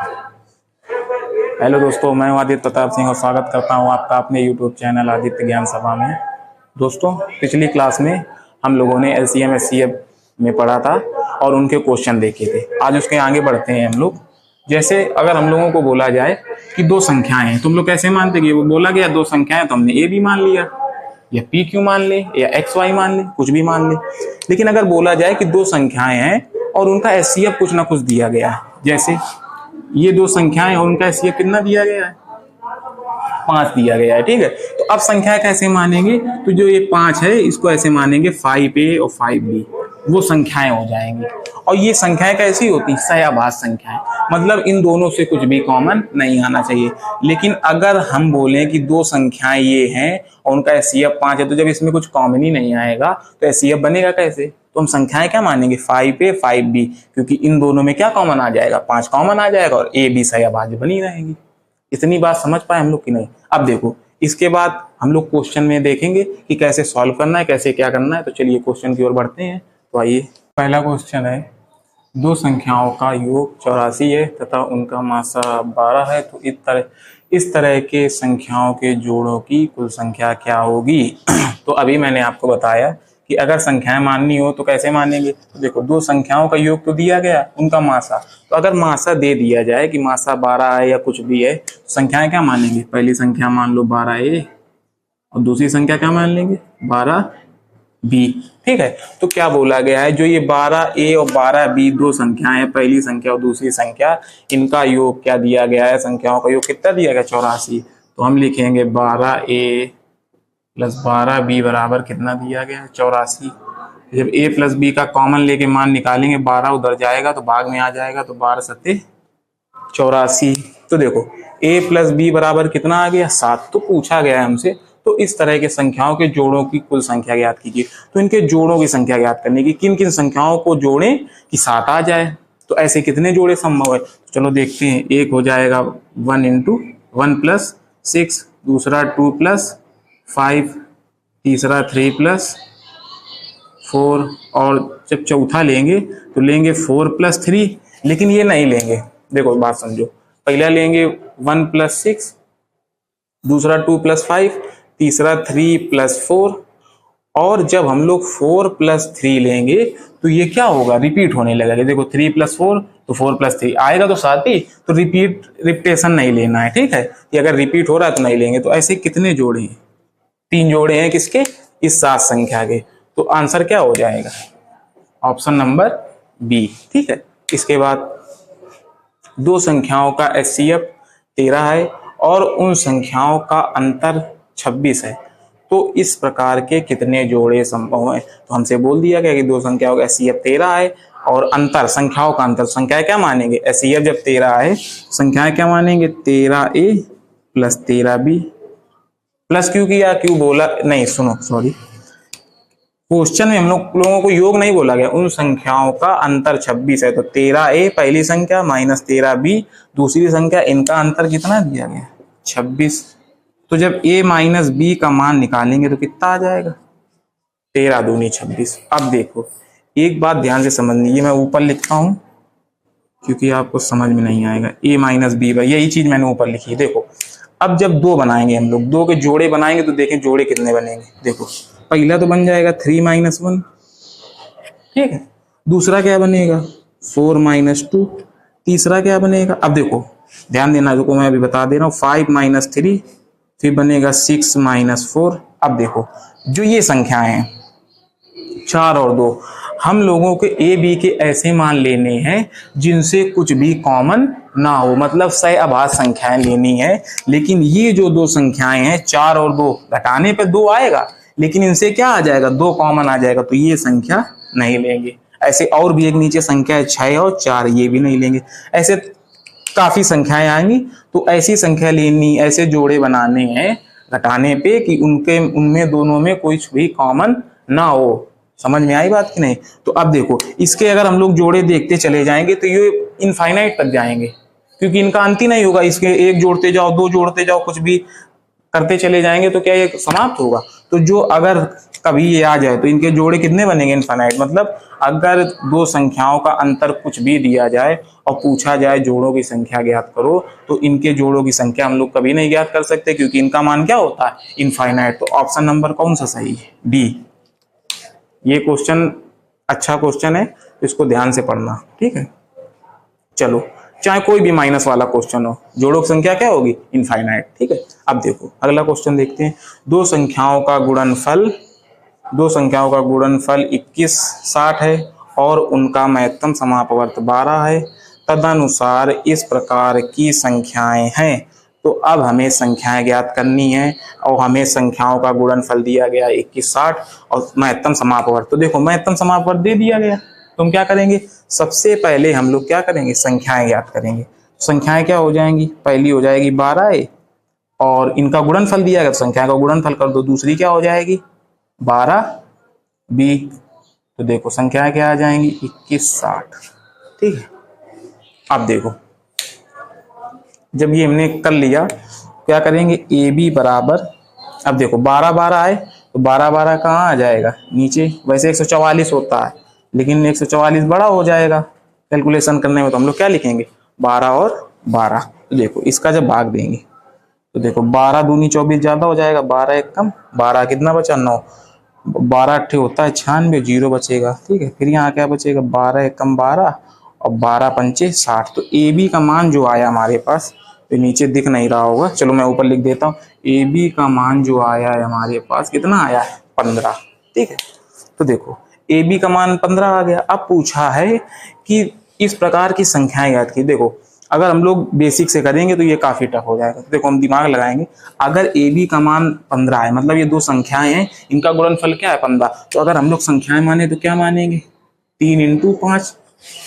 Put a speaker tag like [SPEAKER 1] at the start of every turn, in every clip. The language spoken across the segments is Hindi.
[SPEAKER 1] हेलो दोस्तों, मैं हूं आदित्य प्रताप सिंह और स्वागत करता हूं आपका अपने यूट्यूब चैनल आदित्य ज्ञान सभा में। दोस्तों, पिछली क्लास में हम लोगों ने एलसीएम एचसीएफ में पढ़ा था और उनके क्वेश्चन देखे थे। आज उसके आगे बढ़ते हैं हम लोग। जैसे अगर हम लोगों को बोला जाए कि दो संख्याएं हैं, तुम लोग कैसे मानते कि वो बोला गया दो संख्याएं, तो हमने ए भी मान लिया या पी क्यू मान ले या एक्स वाई मान ले, कुछ भी मान ले। लेकिन अगर बोला जाए कि दो संख्याएं हैं और उनका एचसीएफ कुछ ना कुछ दिया गया है, जैसे ये दो संख्याएं और उनका एचसीएफ कितना दिया गया है, 5 दिया गया है। ठीक है, तो अब संख्या कैसे मानेंगे, तो जो ये 5 है इसको ऐसे मानेंगे 5a और 5b, वो संख्याएं हो जाएंगी। और ये संख्याएं कैसी होती, सहआभास संख्याएं, मतलब इन दोनों से कुछ भी कॉमन नहीं आना चाहिए। लेकिन अगर हम बोलें कि दो संख्याएं ये हैं और उनका एचसीएफ 5 है, तो जब इसमें कुछ कॉमन ही नहीं आएगा तो एचसीएफ बनेगा कैसे। तो हम संख्याएं क्या मानेंगे, 5a 5b, क्योंकि इन दोनों में क्या कॉमन आ जाएगा, 5 कॉमन आ जाएगा और a b सहआभास बनी रहेगी। इतनी बात समझ पाए हम लोग कि नहीं। अब देखो, इसके बाद हम लोग क्वेश्चन में देखेंगे कि कैसे सॉल्व करना है, कैसे क्या करना है। तो चलिए क्वेश्चन की ओर बढ़ते हैं। तो आइए, पहला क्वेश्चन है, दो संख्याओं का योग 84 है तथा उनका मासा 12 है, तो इस तरह के संख्याओं के जोड़ों की कुल संख्या क्या होगी। तो अभी मैंने आपको बताया कि अगर संख्याएं माननी हो तो कैसे मानेंगे। तो देखो, दो संख्याओं का योग तो दिया गया, उनका मासा, तो अगर मासा दे दिया जाए कि मासा 12 है या कुछ भी है, तो संख्याएं क्या मानेंगे, पहली संख्या मान लो 12a और दूसरी संख्या क्या मान लेंगे, 12b। ठीक है, तो क्या बोला गया है, जो ये 12a और 12b दो संख्याएं हैं, पहली संख्या और दूसरी संख्या, इनका योग क्या दिया गया है, संख्याओं का योग कितना दिया गया, 84। तो हम लिखेंगे 12a प्लस 12b बराबर कितना दिया गया है, 84। जब a प्लस b का कॉमन लेके मान निकालेंगे, 12 उधर जाएगा तो भाग में आ जाएगा, तो 12 सत्ते 84। तो देखो, a प्लस b बराबर कितना आ गया, 7। तो पूछा गया है हमसे, तो इस तरह के संख्याओं के जोड़ों की कुल संख्या ज्ञात कीजिए। तो इनके जोड़ों की संख्या ज्ञात करने की, किन किन संख्याओं को जोड़ें कि 7 आ जाए। तो ऐसे कितने जोड़े संभव है, तो चलो देखते हैं। एक हो जाएगा 1 × 1 + 6, दूसरा 2 + 5, तीसरा 3 + 4, और जब चौथा लेंगे तो लेंगे 4 + 3, लेकिन ये नहीं लेंगे। देखो बात समझो, पहला लेंगे 1 + 6, दूसरा 2 + 5, तीसरा 3 + 4, और जब हम लोग 4 + 3 लेंगे तो ये क्या होगा, रिपीट होने लगेगा। देखो 3 + 4 तो 4 + 3 आएगा तो 7 ही, तो रिपीटेशन नहीं लेना है। ठीक है, कि अगर रिपीट हो रहा है तो नहीं लेंगे। तो ऐसे कितने जोड़े हैं, 3 जोड़े हैं, किसके, इस 7 संख्या के। तो आंसर क्या हो जाएगा, ऑप्शन नंबर बी। ठीक है, इसके बाद दो संख्याओं का एचसीएफ 13 है और उन संख्याओं का अंतर 26 है, तो इस प्रकार के कितने जोड़े संभव हैं। तो हमसे बोल दिया गया कि दो संख्याओं का एचसीएफ 13 है और अंतर, संख्याओं का अंतर, संख्याएं क्या मानेंगे, एचसीएफ जब 13 है, संख्याएं क्या मानेंगे, 13a + 13b प्लस क्यू किया, क्यू बोला नहीं, सुनो सॉरी, क्वेश्चन में हम लोगों को योग नहीं बोला गया, उन संख्याओं का अंतर 26 है। तो 13a पहली संख्या माइनस 13b दूसरी संख्या, इनका अंतर कितना दिया गया, 26। तो जब a माइनस b का मान निकालेंगे तो कितना आ जाएगा, 13 दूनी 26। अब देखो, एक बात ध्यान से समझनी, ये मैं ऊपर लिखता हूं क्योंकि आपको समझ में नहीं आएगा। a माइनस b, यही चीज मैंने ऊपर लिखी है। देखो, अब जब दो बनाएंगे हम लोग, दो के जोड़े बनाएंगे तो देखें जोड़े कितने बनेंगे। देखो, पहला तो बन जाएगा 3 - 1, ठीक है, दूसरा क्या बनेगा 4 - 2, तीसरा क्या बनेगा, अब देखो ध्यान देना, देखो मैं अभी बता दे रहा हूँ, 5 - 3, फिर बनेगा 6 - 4। अब देखो, जो ये संख्याएं हैं 4 और 2, हम लोगों के ए बी के ऐसे मान लेने हैं जिनसे कुछ भी कॉमन ना हो, मतलब सहआभास संख्याएं लेनी है। लेकिन ये जो दो संख्याएं हैं 4 और 2, घटाने पे 2 आएगा, लेकिन इनसे क्या आ जाएगा, 2 कॉमन आ जाएगा, तो ये संख्या नहीं लेंगे। ऐसे और भी एक नीचे संख्या है 6 और 4, ये भी नहीं लेंगे। ऐसे काफी संख्याएं आएंगी, तो ऐसी संख्या लेनी, ऐसे जोड़े बनाने हैं घटाने पे कि उनमें दोनों में कुछ भी कॉमन ना हो। समझ में आई बात कि नहीं। तो अब देखो, इसके अगर हम लोग जोड़े देखते चले जाएंगे तो ये इनफाइनाइट तक जाएंगे, क्योंकि इनका अंत ही नहीं होगा। इसके एक जोड़ते जाओ, दो जोड़ते जाओ, कुछ भी करते चले जाएंगे तो क्या ये समाप्त होगा। तो जो अगर कभी ये आ जाए तो इनके जोड़े कितने बनेंगे, इनफाइनाइट। मतलब अगर दो संख्याओं का अंतर कुछ भी दिया जाए और पूछा जाए जोड़ों की संख्या ज्ञात करो, तो इनके जोड़ों की संख्या हम लोग कभी नहीं ज्ञात कर सकते, क्योंकि इनका मान क्या होता है, इनफाइनाइट। तो ऑप्शन नंबर कौन सा सही है, डी। ये क्वेश्चन अच्छा क्वेश्चन है, इसको ध्यान से पढ़ना, ठीक है। चलो, चाहे कोई भी माइनस वाला क्वेश्चन हो, जोड़ों की संख्या क्या होगी, इनफाइनाइट, ठीक है। अब देखो अगला क्वेश्चन देखते हैं। दो संख्याओं का गुणनफल 21 60 है और उनका महत्तम समापवर्त 12 है। तदनुसार इस प्रकार की संख्याएं हैं। तो अब हमें संख्याएं ज्ञात करनी है और हमें संख्याओं का गुणनफल दिया गया 21 60 और महत्तम समापवर्त। तो देखो महत्तम समापवर्त दे दिया गया, तो हम क्या करेंगे, सबसे पहले हम लोग क्या करेंगे, संख्याएं ज्ञात करेंगे। संख्याएं क्या हो जाएंगी, पहली हो जाएगी 12a और इनका गुणनफल दिया गया, संख्या का गुणनफल कर दो। दूसरी क्या हो जाएगी, 12b। तो देखो संख्याएं क्या आ जाएंगी, 21 60, ठीक है। अब देखो जब ये हमने कर लिया, क्या करेंगे, ए बी बराबर, अब देखो 12 12 आए तो 12 12 कहाँ आ जाएगा, नीचे। वैसे 144 होता है, लेकिन 144 बड़ा हो जाएगा कैलकुलेशन करने में, तो हम लोग क्या लिखेंगे, 12 और 12। तो देखो इसका जब भाग देंगे तो देखो 12 दूनी 24 ज्यादा हो जाएगा, 12 एक कम, 12 कितना बचा, 9। 12 अट्ठे होता है 96, 0 बचेगा, ठीक है। फिर यहाँ क्या बचेगा, 12 एक कम 12 और 12 पंचे 60। तो ए बी का मान जो आया हमारे पास, तो नीचे दिख नहीं रहा होगा, चलो मैं ऊपर लिख देता हूँ। ए बी का मान जो आया है हमारे पास, कितना आया है, 15, ठीक है। तो देखो ए बी का मान 15 आ गया। अब पूछा है कि इस प्रकार की संख्याएं याद की। देखो अगर हम लोग बेसिक से करेंगे तो ये काफी टफ हो जाएगा। तो देखो हम दिमाग लगाएंगे, अगर ए बी का मान 15 है, मतलब ये दो संख्याएं हैं, इनका गुणनफल क्या है, 15। तो अगर हम लोग संख्याएं माने तो क्या मानेंगे, 3 × 5,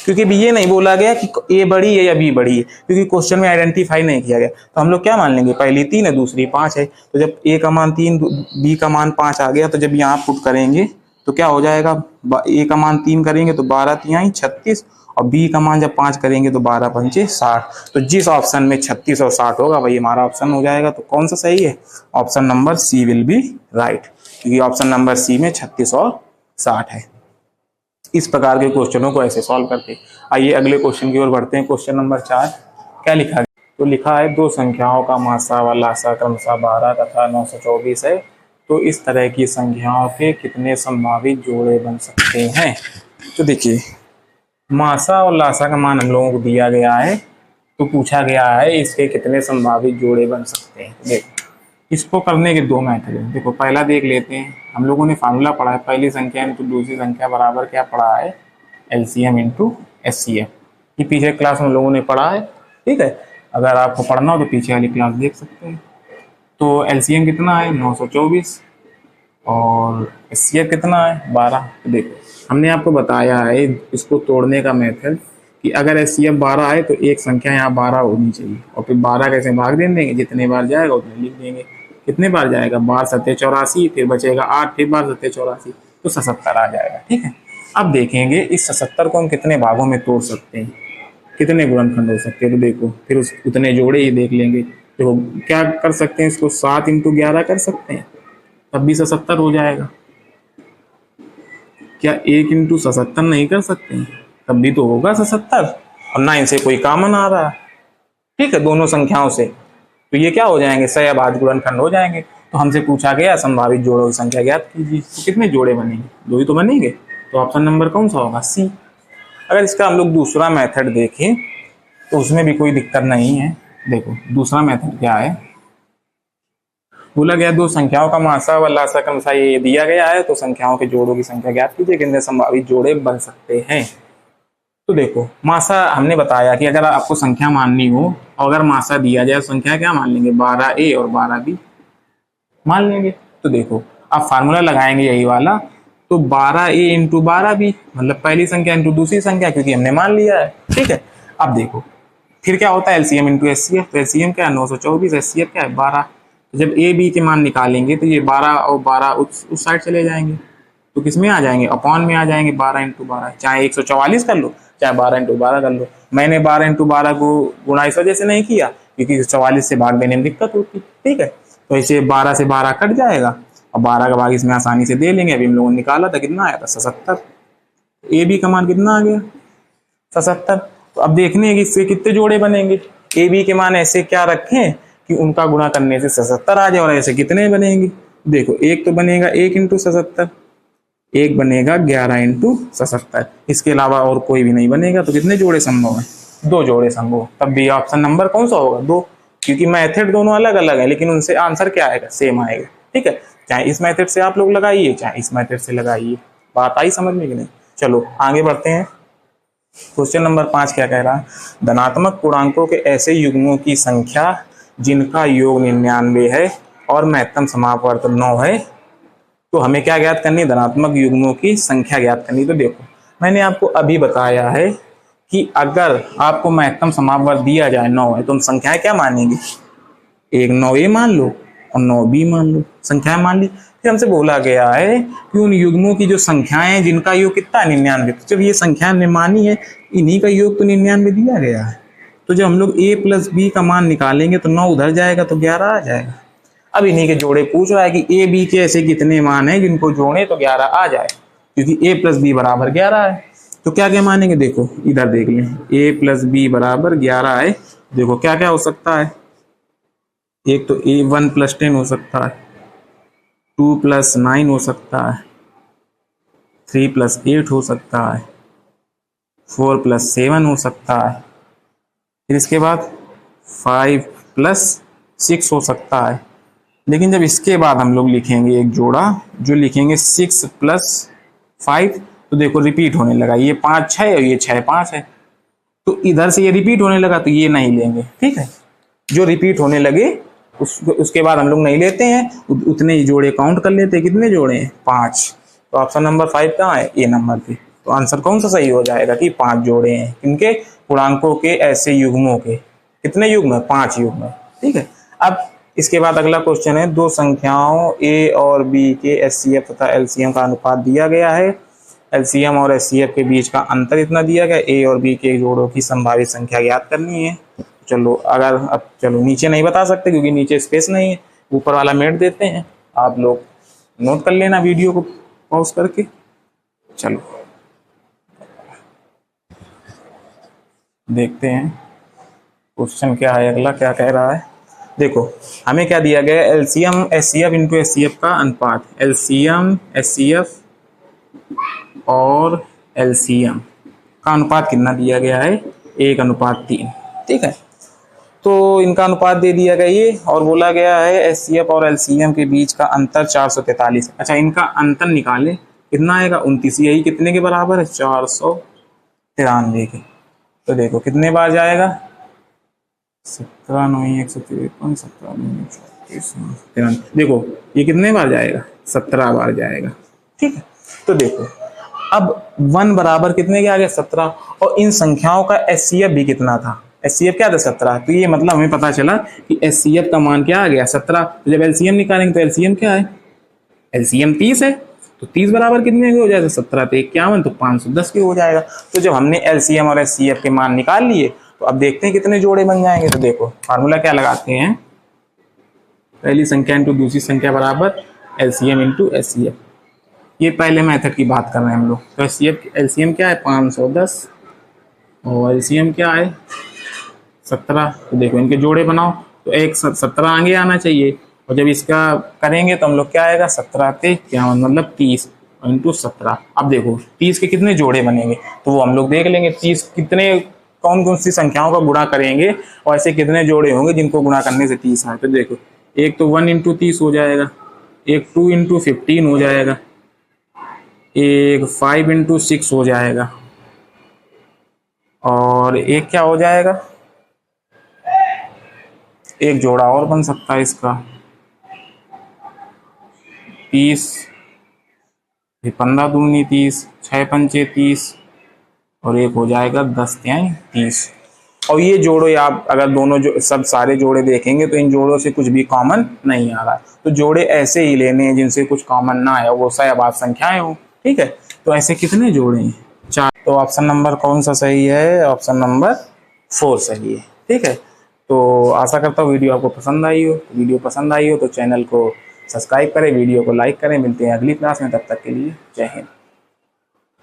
[SPEAKER 1] क्योंकि भी ये नहीं बोला गया कि ए बड़ी है या बी बड़ी है, क्योंकि क्वेश्चन में आइडेंटिफाई नहीं किया गया। तो हम लोग क्या मान लेंगे, पहली 3 है, दूसरी 5 है। तो जब ए का मान 3, बी का मान 5 आ गया, तो जब यहाँ पुट करेंगे तो क्या हो जाएगा, ए का मान 3 करेंगे तो 12 3 36 और बी का मान जब 5 करेंगे तो 12 पंचे 60। तो जिस ऑप्शन में 36 और 60 होगा वही हमारा ऑप्शन हो जाएगा। तो कौन सा सही है, option number C will be right, क्योंकि ऑप्शन नंबर सी में 36 और 60 है। इस प्रकार के क्वेश्चनों को ऐसे सॉल्व करते हैं। आइए अगले क्वेश्चन की ओर बढ़ते हैं। क्वेश्चन नंबर 4 क्या लिखा है, तो लिखा है दो संख्याओं का मासा व लासा क्रमशः 12 तथा 924 है। तो इस तरह की संख्याओं के कितने संभावित जोड़े बन सकते हैं। तो देखिए मासा और लासा का मान हम लोगों को दिया गया है, तो पूछा गया है इसके कितने संभावित जोड़े बन सकते हैं। देखो इसको करने के दो मेथड हैं। देखो पहला देख लेते हैं, हम लोगों ने फार्मूला पढ़ा है, पहली संख्या इंटू दूसरी संख्या बराबर क्या पढ़ा है, एलसीएम इंटू एचसीएफ। ये पीछे क्लास में हम लोगों ने पढ़ा है, ठीक है। अगर आपको पढ़ना हो तो पीछे वाली क्लास देख सकते हैं। तो एलसीएम कितना है, 924 और एचसीएफ कितना है, 12। तो देखो हमने आपको बताया है इसको तोड़ने का मेथड कि अगर एचसीएफ 12 है तो एक संख्या यहाँ 12 होनी चाहिए, और फिर 12 कैसे भाग देंगे, जितने बार जाएगा उतने लिख देंगे। कितने बार जाएगा, 12 7 84, फिर बचेगा 8, फिर 12 7 84, तो 77 आ जाएगा, ठीक है। अब देखेंगे इस 77 को हम कितने भागों में तोड़ सकते हैं, कितने गुणनखंड हो सकते हैं। तो देखो फिर उतने जोड़े ही देख लेंगे। देखो क्या कर सकते हैं, इसको 7 × 11 कर सकते हैं, तब भी 77 हो जाएगा। क्या 1 × 77 नहीं कर सकते हैं, तब भी तो होगा 77, और ना इनसे कोई कॉमन आ रहा है, ठीक है, दोनों संख्याओं से। तो ये क्या हो जाएंगे, सहअभाज्य गुणनखंड हो जाएंगे। तो हमसे पूछा गया संभावित जोड़ों की संख्या ज्ञात कीजिए। तो कितने जोड़े बनेंगे, 2 ही तो बनेंगे। तो ऑप्शन नंबर कौन सा होगा, सी। अगर इसका हम लोग दूसरा मेथड देखें तो उसमें भी कोई दिक्कत नहीं है। देखो दूसरा मेथड क्या है, बोला गया दो संख्याओं का मासा व लासा क्रमशः ये दिया गया है, तो संख्याओं के जोड़ों की संख्या ज्ञात कीजिए, कितने संभावित जोड़े बन सकते हैं। तो देखो मासा हमने बताया कि अगर आपको संख्या माननी हो और अगर मासा दिया जाए, संख्या क्या मान लेंगे, 12a और 12b मान लेंगे। तो देखो अब फार्मूला लगाएंगे यही वाला, तो 12a × 12b मतलब पहली संख्या इंटू दूसरी संख्या, क्योंकि हमने मान लिया है, ठीक है। अब देखो फिर क्या होता है, एलसीएम इंटू एचसीएफ। तो एलसीएम क्या है, 924, एचसीएफ क्या है, 12। तो जब ए बी के मान निकालेंगे तो ये 12 और 12 उस साइड चले जाएंगे, तो किस में आ जाएंगे, अपॉन में आ जाएंगे, 12 × 12। चाहे 144 कर लो, चाहे 12 × 12 कर लो। मैंने 12 × 12 को गुणा इस वजह से नहीं किया क्योंकि 44 से भाग देने में दिक्कत होती, ठीक है। तो इसे 12 से 12 कट जाएगा अब 12 का भाग इसमें आसानी से दे लेंगे। अभी हम लोगों ने निकाला था, कितना आया था 77। ए बी का मान कितना आ गया 77। तो अब देखने हैं कि इससे कितने जोड़े बनेंगे। ए बी के मान ऐसे क्या रखें कि उनका गुणा करने से 77 आ जाए, और ऐसे कितने बनेंगे। देखो एक तो बनेगा 1 इंटू 77, एक बनेगा 11 इंटू 77, इसके अलावा और कोई भी नहीं बनेगा। तो कितने जोड़े संभव है, 2 जोड़े संभव। तब भी ऑप्शन नंबर कौन सा होगा 2, क्योंकि मेथड दोनों अलग अलग है लेकिन उनसे आंसर क्या आएगा, सेम आएगा। ठीक है, चाहे इस मेथड से आप लोग लगाइए चाहे इस मेथड से लगाइए। बात आई समझ में कि नहीं। चलो आगे बढ़ते हैं। क्वेश्चन नंबर 5 क्या कह रहा है, धनात्मक पूर्णांकों के ऐसे युग्मों की संख्या जिनका योग 99 है और महत्तम समापवर्त 9 है। तो हमें क्या ज्ञात करनी है, धनात्मक युग्मों की संख्या ज्ञात करनी। तो देखो मैंने आपको अभी बताया है कि अगर आपको महत्तम समापवर्त दिया जाए 9 है तो हम संख्याएं क्या मानेंगे, एक 9a मान लो और 9b मान लो, संख्याएं मान ली। फिर हमसे बोला गया है कि उन युग्मों की जो संख्याएं हैं जिनका योग कितना 99, तो जब ये संख्याएं मानी है इन्हीं का योग तो 99 दिया गया है। तो जब हम लोग a प्लस b का मान निकालेंगे तो 9 उधर जाएगा तो 11 आ जाएगा। अब इन्हीं के जोड़े पूछ रहा है कि a b के ऐसे कितने मान हैं जिनको जोड़े तो 11 आ जाए, क्योंकि a प्लस बी बराबर 11 है। तो क्या क्या मानेंगे, देखो इधर देख लें, a प्लस बी बराबर 11 है। देखो क्या क्या हो सकता है, एक तो a1 प्लस 10 हो सकता है, 2 प्लस 9 हो सकता है, 3 प्लस 8 हो सकता है, 4 प्लस 7 हो सकता है, फिर इसके बाद 5 प्लस 6 हो सकता है। लेकिन जब इसके बाद हम लोग लिखेंगे एक जोड़ा, जो लिखेंगे 6 प्लस 5, तो देखो रिपीट होने लगा, ये 5 6 और ये 6 5 है। तो इधर से ये रिपीट होने लगा तो ये नहीं लेंगे। ठीक है, जो रिपीट होने लगे उसके बाद हम लोग नहीं लेते हैं, उतने ही जोड़े काउंट कर लेते हैं। कितने जोड़े हैं 5। तो ऑप्शन नंबर 5 कहाँ है, ए नंबर पे। तो आंसर कौन सा सही हो जाएगा कि 5 जोड़े हैं। इनके पूर्णांकों के ऐसे युग्मों के, कितने युग्म है 5 युग्म है। ठीक है, अब इसके बाद अगला क्वेश्चन है, दो संख्याओं a और b के HCF तथा LCM का अनुपात दिया गया है। LCM और HCF के बीच का अंतर इतना दिया गया, a और b के जोड़ों की संभावित संख्या ज्ञात करनी है। चलो अगर अब चलो नीचे नहीं बता सकते क्योंकि नीचे स्पेस नहीं है, ऊपर वाला मेट देते हैं, आप लोग नोट कर लेना वीडियो को पॉज करके। चलो देखते हैं क्वेश्चन क्या है, अगला क्या कह रहा है। देखो हमें क्या दिया गया है, LCM HCF इंटू HCF का अनुपात। LCM HCF और LCM का अनुपात कितना दिया गया है, 1:3। ठीक है, तो इनका अनुपात दे दिया गया ये, और बोला गया है HCF और LCM के बीच का अंतर 443। अच्छा इनका अंतर निकाले, कितना आएगा 29। यही कितने के बराबर है, 493 के। तो देखो कितने बार जाएगा, 17 9 153 17 9 देखो ये कितने बार जाएगा, 17 बार जाएगा। ठीक है, तो देखो अब 1 बराबर कितने के आ गया 17, और इन संख्याओं का HCF भी कितना था, HCF क्या था 17। तो ये मतलब हमें पता चला कि HCF का मान क्या आ गया 17। तो जब LCM निकालेंगे तो LCM क्या है, LCM 30 है। तो 30 बराबर कितने के हो जाएगा, 17 पे 51, तो 510 के हो जाएगा। तो जब हमने LCM और HCF के मान निकाल लिए तो अब देखते हैं कितने जोड़े बन जाएंगे। तो देखो फार्मूला क्या लगाते हैं, पहली संख्या इंटू दूसरी संख्या बराबर LCM इंटू HCF। ये पहले मेथड की बात कर रहे हैं हम लोग। तो LCM क्या है 510 और LCM क्या है 17। तो देखो इनके जोड़े बनाओ, तो एक 17 आगे आना चाहिए, और जब इसका करेंगे तो हम लोग क्या आएगा 17 ते 51 मतलब 30 इंटू 17। अब देखो 30 के कितने जोड़े बनेंगे तो वो हम लोग देख लेंगे। 30 कितने कौन कौन सी संख्याओं का गुणा करेंगे और ऐसे कितने जोड़े होंगे जिनको गुणा करने से 30 आए। तो देखो एक तो 1 इंटू 30 हो जाएगा, एक 2 इंटू 15 हो जाएगा, एक 5 इंटू 6 हो जाएगा, और एक क्या हो जाएगा, एक जोड़ा और बन सकता है इसका 30, 15 दूनी 30, 6 पंचे 30, और एक हो जाएगा 10 तिहाई 30। और ये जोड़े आप अगर दोनों जो सब सारे जोड़े देखेंगे तो इन जोड़ों से कुछ भी कॉमन नहीं आ रहा है। तो जोड़े ऐसे ही लेने हैं जिनसे कुछ कॉमन ना आए, वो सहबाद संख्याएं हो। ठीक है, तो ऐसे कितने जोड़े हैं 4। तो ऑप्शन नंबर कौन सा सही है, ऑप्शन नंबर 4 सही है। ठीक है, तो आशा करता हूँ वीडियो आपको पसंद आई हो। वीडियो पसंद आई हो तो चैनल को सब्सक्राइब करें, वीडियो को लाइक करें। मिलते हैं अगली क्लास में, तब तक के लिए जय हिंद।